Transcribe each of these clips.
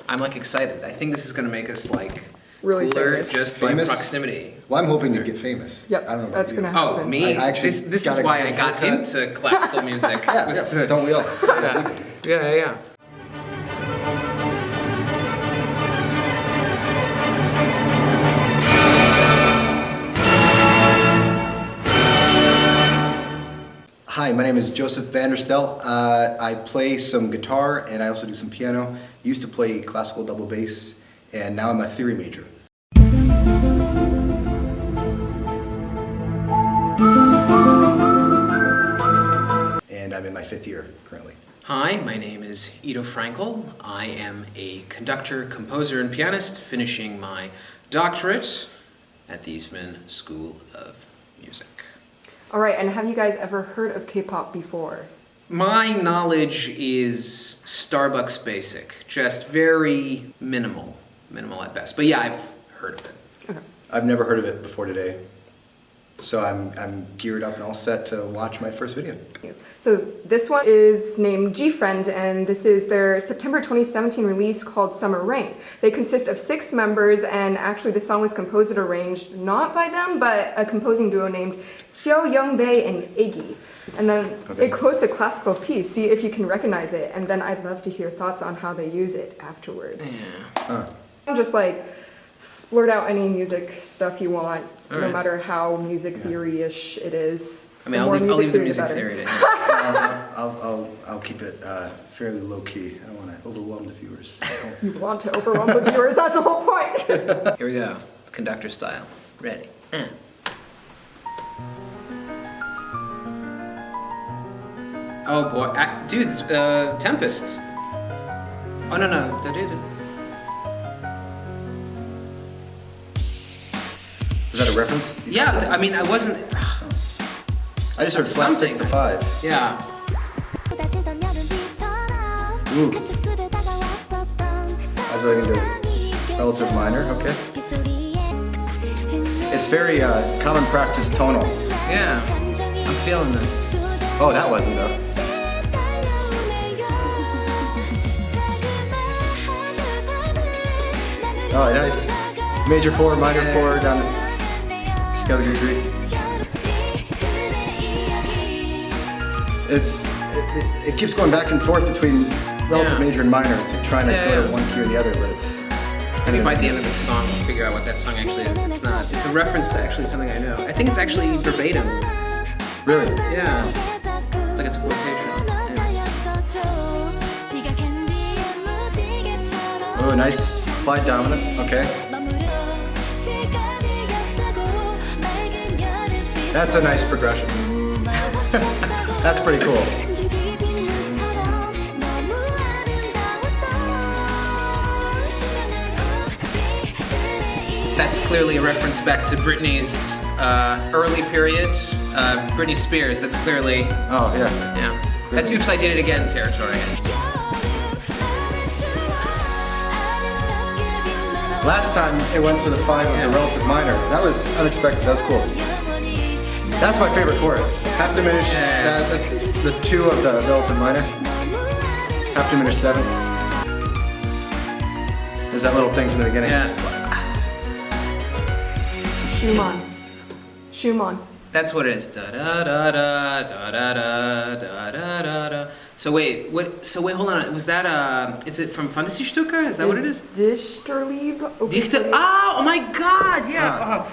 I'm like excited. I think this is gonna make us like Really cooler famous. just Famous? by proximity. Well, I'm hoping to get famous. Yep, I don't know about that's you. gonna happen. Oh, me? I actually This got is a why I good got haircut. into classical music. Yeah, Was yeah, to- don't we all? yeah. Hi, my name is Joseph Vanderstel. I play some guitar and I also do some piano. Used to play classical double bass, and now I'm a theory major. And I'm in my 5th year currently. Hi, my name is Ido Frankel. I am a conductor, composer, and pianist finishing my doctorate at the Eastman School of Music. All right, and have you guys ever heard of K-pop before? My knowledge is Starbucks basic, just very minimal at best. But yeah, I've heard of it. Okay. I've never heard of it before today, so I'm geared up and all set to watch my first video. So this one is named Gfriend, and this is their September 2017 release called Summer Rain. They consist of 6 members, and actually the song was composed and arranged not by them, but a composing duo named Seo Young-bae and Iggy. And then Okay. it quotes a classical piece, see if you can recognize it, and then I'd love to hear thoughts on how they use it afterwards. Yeah. Just like splurt out any music stuff you want, no Alright. matter how music theory-ish it is. I mean, The I'll more leave the music better. theory to him. I'll keep it fairly low key. I don't want to overwhelm the viewers. You want to overwhelm the viewers, that's the whole point. Here we go. It's conductor style. Ready. Oh boy, dude, it's, Tempest. Oh no. Is that a reference? Yeah, I mean, I wasn't. I just heard flat 6 to 5. Yeah. Ooh. I was writing the relative minor, okay. It's very common practice tonal. Yeah. I'm feeling this. Oh, that wasn't though. Oh, nice. Major 4, minor 4, down to scale degree 3. It keeps going back and forth between relative Yeah. major and minor. It's like trying to Yeah, go yeah. to one key or the other, but it's... Maybe by the end of the song, we'll figure out what that song actually is. It's not. It's a reference to actually something I know. I think it's actually verbatim. Really? Yeah. Like it's a quotation. Yeah. Oh, nice applied dominant. Okay. That's a nice progression. That's pretty cool. That's clearly a reference back to Britney's early period. Britney Spears. That's clearly. Oh, yeah. Yeah. That's Oops, I Did It Again territory. Last time it went to the 5 of the relative minor. That was unexpected. That was cool. That's my favorite chord. Half diminished. Yeah. That's the 2 of the relative minor. Half diminished 7. There's that little thing from the beginning. Yeah. Schumann. That's what it is. Da da da da da da da da da da da. So wait, what? So wait, hold on. Was that is it from Fantasy-Stücke? Is that what it is? Dichterliebe? Dichter. Oh my God! Yeah.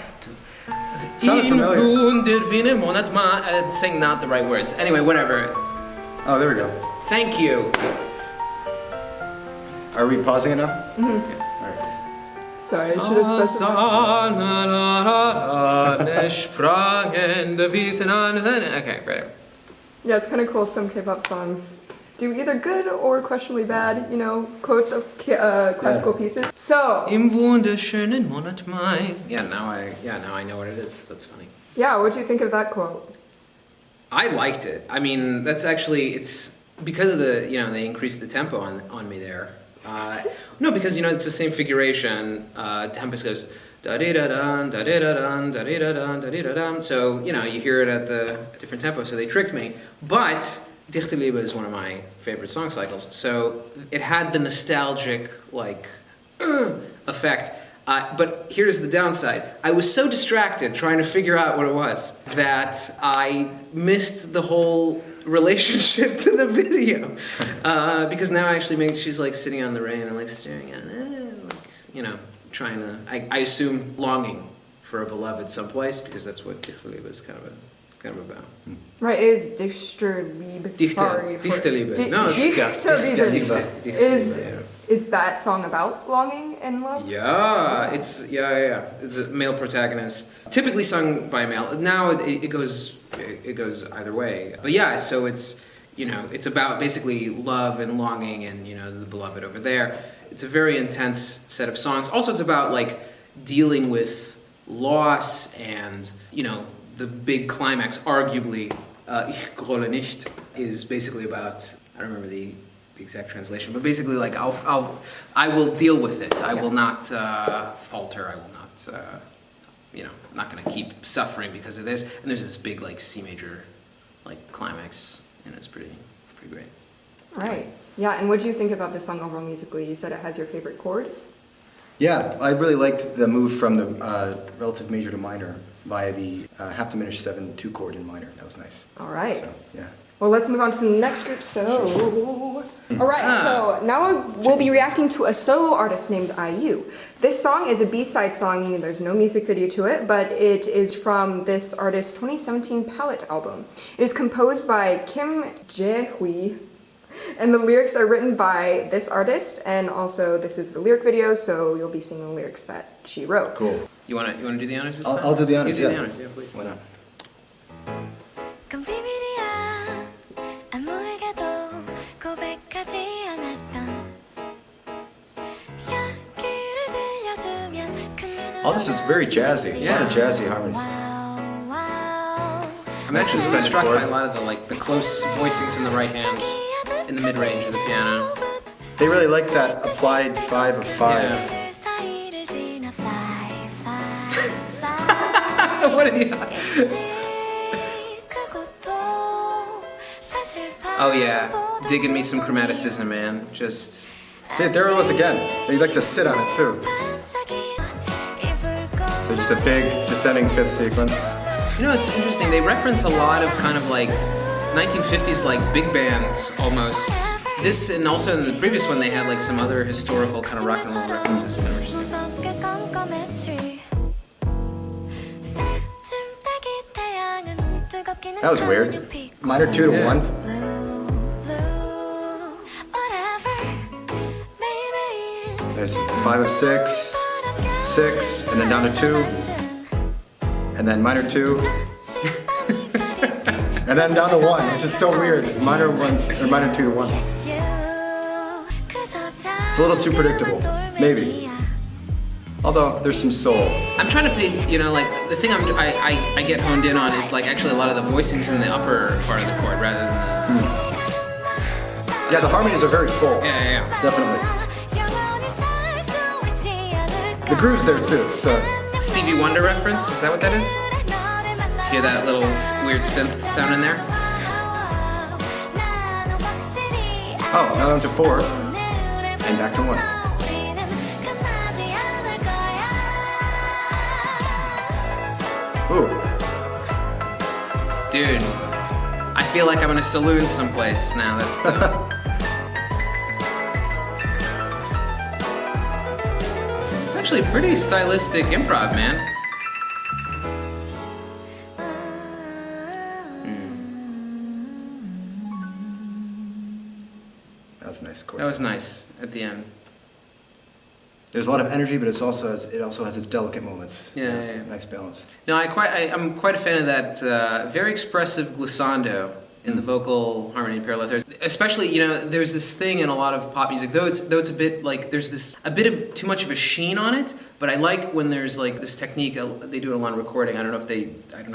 Sounded familiar. I'm saying not the right words. Anyway, whatever. Oh, there we go. Thank you. Are we pausing it now? Mm-hmm. All right. Sorry, I should have specified. Okay, great. Yeah, it's kind of cool. Some K-pop songs do either good or questionably bad, you know, quotes of classical pieces. So, Im wunderschönen Monat Mai. Yeah, now I know what it is. That's funny. yeah, what do you think of that quote? I liked it. I mean, that's actually, it's because of the, they increased the tempo on me there. No, because, it's the same figuration. Tempest goes da-dee-da-dun, da-dee-da-dun, da-dee-da-dun, da-dee-da-dun. So, you hear it at the different tempo, so they tricked me. But Dichte Liebe is one of my favorite song cycles, so it had the nostalgic, like, effect. But here's the downside. I was so distracted trying to figure out what it was that I missed the whole relationship to the video. Because now actually she's like sitting on the rain and like staring at it, like, you know, trying to, I assume, longing for a beloved someplace, because that's what Dichte Liebe is kind of about. Right, it is Dichte Liebe. Sorry. Dichte Liebe. Dichte Liebe. Is that song about longing and love? Yeah, it's a male protagonist, typically sung by a male. Now it goes either way. But yeah, so it's, you know, it's about basically love and longing and, you know, the beloved over there. It's a very intense set of songs. Also, it's about like dealing with loss and, you know, the big climax, arguably, Ich grolle nicht, is basically about, I don't remember the exact translation, but basically like I will deal with it. I will not falter. I will not, you know, I'm not going to keep suffering because of this. And there's this big like C major like climax, and it's pretty great. Right. Yeah, and what do you think about this song overall musically? You said it has your favorite chord? Yeah, I really liked the move from the relative major to minor via the half diminished 7/2 chord in minor. That was nice. All right. So, yeah. Well, let's move on to the next group. All right, so now we'll be reacting to a solo artist named IU. This song is a B-side song. There's no music video to it, but it is from this artist's 2017 Palette album. It is composed by Kim Jaehyun, and the lyrics are written by this artist, and also this is the lyric video, so you'll be seeing the lyrics that she wrote. Cool. You wanna do the honors this time? I'll do the honors. You do the honors, yeah, please. Why not? Oh, this is very jazzy. A lot of jazzy harmonies. I'm actually really struck by a lot of the close voicings in the right hand, in the mid-range of the piano. They really like that applied 5 of 5. Yeah. What did you... Oh yeah, digging me some chromaticism, man. Just... There it was again. They like to sit on it too. So just a big descending 5th sequence. You know, it's interesting. They reference a lot of kind of like 1950s like big bands almost. This and also in the previous one they had like some other historical kind of rock and roll references. Kind of interesting. That was weird. Minor 2 to 1. There's 5 of 6, 6, and then down to 2, and then minor 2, and then down to 1, which is so weird. Minor 1 or minor 2 to 1. It's a little too predictable, maybe. Although there's some soul. I'm trying to pay, you know, like the thing I get honed in on is like actually a lot of the voicings in the upper part of the chord rather than the. Yeah, the harmonies are very full. Yeah. Definitely. The groove's there too, so. Stevie Wonder reference, is that what that is? Hear that little weird synth sound in there? Oh, now down to 4, and back to 1. Ooh. Dude, I feel like I'm in a saloon someplace now, that's the... It's actually pretty stylistic improv, man. That was a nice chord. That was nice at the end. There's a lot of energy, but it also has its delicate moments. Yeah. Nice balance. No, I'm quite a fan of that very expressive glissando in the vocal harmony and parallel thirds. Especially, you know, there's this thing in a lot of pop music, though it's a bit like there's a bit of too much of a sheen on it. But I like when there's like this technique. They do it a lot of recording. I don't know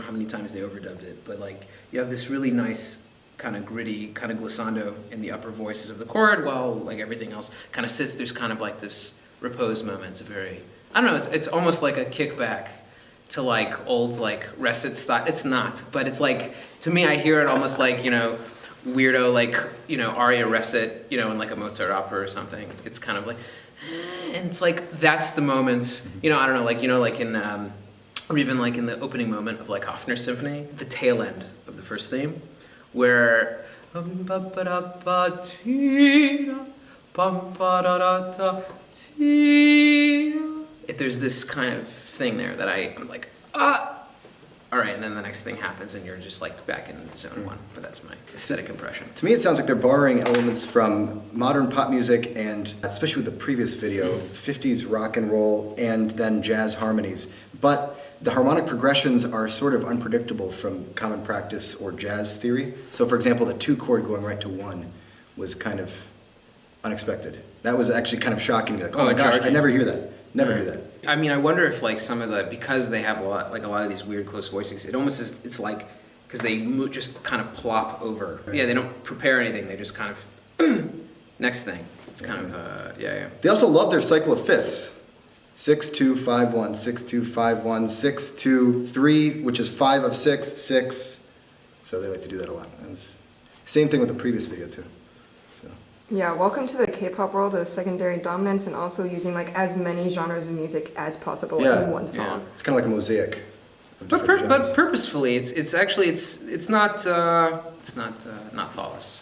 how many times they overdubbed it, but like you have this really nice kind of gritty kind of glissando in the upper voices of the chord, while like everything else kind of sits. There's kind of like this repose moment. It's a very, I don't know, it's almost like a kickback to like old like recit style. It's not, but it's like, to me I hear it almost like, you know, weirdo, like, you know, aria recit, you know, in like a Mozart opera or something. It's kind of like, and it's like, that's the moment, you know, I don't know, like, you know, like in, or even like in the opening moment of like Hofner's symphony, the tail end of the first theme, where there's this kind of thing there that I'm like, all right, and then the next thing happens and you're just like back in zone one. But that's my aesthetic impression. To me, it sounds like they're borrowing elements from modern pop music and, especially with the previous video, 50s rock and roll and then jazz harmonies. But the harmonic progressions are sort of unpredictable from common practice or jazz theory. So for example, the 2 chord going right to 1 was kind of unexpected. That was actually kind of shocking. Like, oh my gosh, I never hear that. Never hear that. I mean, I wonder if like some of the, because they have a lot of these weird close voicings, it almost is, it's like, because they just kind of plop over. Yeah, they don't prepare anything, they just kind of, next thing. It's kind of, yeah. They also love their cycle of fifths. 6, 2, 5, 1, 6, 2, 5, 1, 6, 2, 3, which is 5 of 6, 6. So they like to do that a lot. And it's same thing with the previous video too. So. Yeah, welcome to the K-pop world of secondary dominance and also using like as many genres of music as possible in one song. It's kind of like a mosaic. But purposefully, it's actually not thoughtless.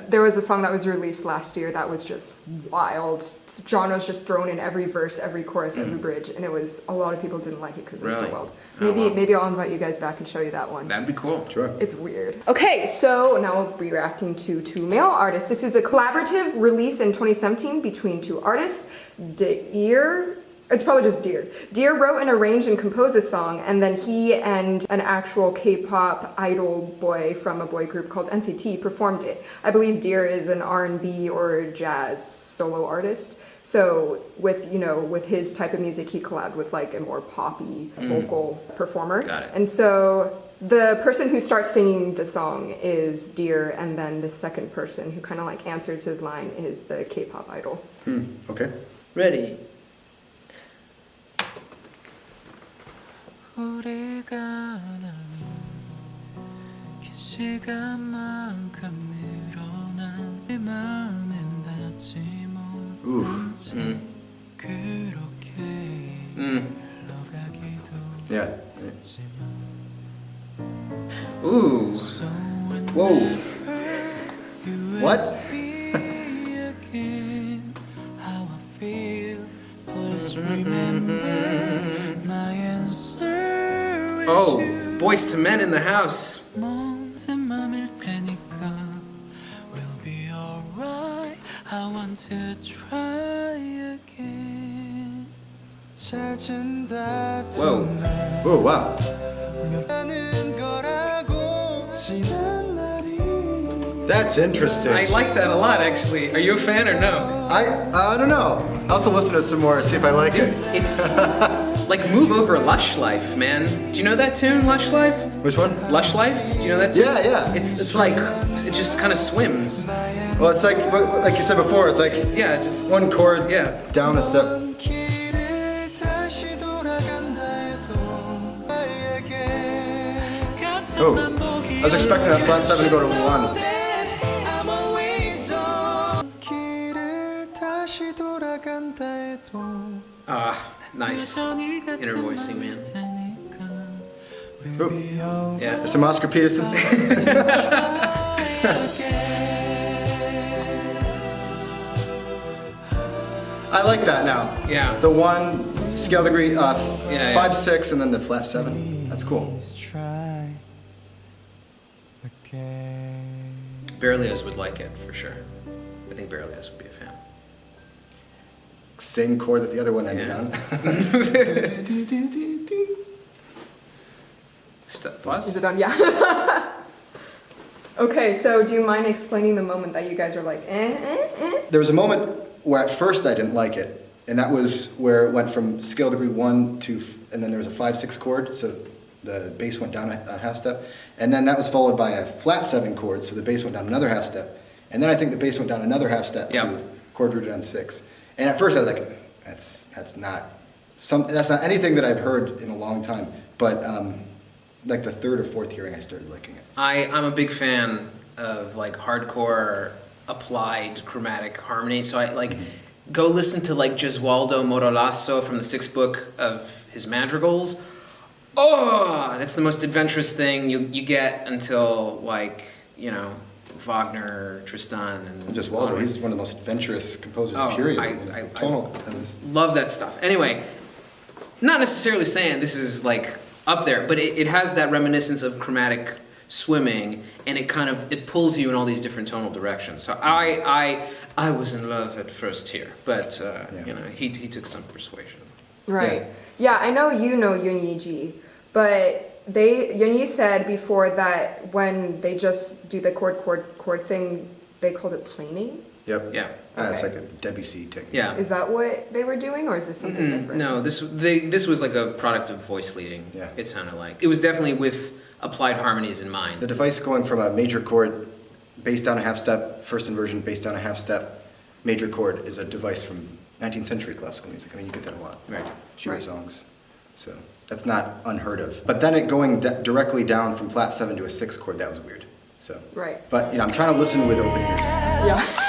There was a song that was released last year that was just wild. Genres just thrown in every verse, every chorus, every bridge, and it was, a lot of people didn't like it because it was so wild. Maybe I'll invite you guys back and show you that one. That'd be cool. Sure. It's weird. Okay, so now we'll be reacting to 2 male artists. This is a collaborative release in 2017 between 2 artists, d.ear. It's probably just d.ear. d.ear wrote and arranged and composed this song, and then he and an actual K-pop idol boy from a boy group called NCT performed it. I believe d.ear is an R&B or jazz solo artist. So with his type of music, he collabed with like a more poppy vocal performer. Got it. And so the person who starts singing the song is d.ear, and then the second person who kind of like answers his line is the K-pop idol. Okay. Ready. 우리가 나눈 긴 시간만큼 늘어난 내 맘엔 닿지 못한 채 그렇게 흘러가기도 Yeah. 했지만 Ooh. Whoa. What? how I feel please remember my answer. Oh, Boys to Men in the house. 모든 맘일 테니까 we'll be alright. I want to try again. 찾은다 Whoa. Oh, wow. That's interesting. I like that a lot, actually. Are you a fan or no? I don't know. I'll have to listen to it some more and see if I like Dude, it. it's like Move Over Lush Life, man. Do you know that tune, Lush Life? Which one? Lush Life? Do you know that tune? Yeah. It's like, it just kind of swims. Well, it's like you said before, it's like Yeah, just one chord Yeah. down a step. Oh, I was expecting that flat 7 to go to 1. Nice. Inner voicing, man. Ooh, Yeah. there's some Oscar Peterson. I like that now. Yeah. The 1 scale degree, 5, 6, and then the flat 7. That's cool. Berlioz would like it, for sure. I think Berlioz would be a fan. Same chord that the other one ended Yeah. on. Pause? Is it done? Yeah. Okay, so do you mind explaining the moment that you guys are like, There was a moment where at first I didn't like it, and that was where it went from scale degree 1 to, and then there was a 5, 6 chord, so the bass went down a half step, and then that was followed by a flat 7 chord, so the bass went down another half step, and then I think the bass went down another half step to chord rooted on 6. And at first I was like, that's not anything that I've heard in a long time, but like the 3rd or 4th hearing I started liking it. I'm a big fan of like hardcore applied chromatic harmony. So I like go listen to like Gesualdo Morallasso from the sixth book of his madrigals. Oh, that's the most adventurous thing you get until like, you know, Wagner, Tristan, and Just Waldo, he's one of the most adventurous composers, Oh, period. I Tonal. love that stuff. Anyway, not necessarily saying this is like up there, but it has that reminiscence of chromatic swimming, and it pulls you in all these different tonal directions. So I was in love at first here, but you know, he took some persuasion. Right. Yeah, I know you know Yunyi, but Yunyi said before that when they just do the chord thing, they called it planing. Yep. Yeah. It's Okay. like a Debussy technique. Yeah. Is that what they were doing, or is this something different? No, this was like a product of voice leading. Yeah. It sounded like it was definitely with applied harmonies in mind. The device going from a major chord, bass down a half step, first inversion, bass down a half step, major chord is a device from 19th century classical music. I mean, you get that a lot. Right. Schubert songs. So that's not unheard of. But then it going directly down from flat 7 to a 6 chord, that was weird. So. Right. But you know, I'm trying to listen with open ears. Yeah.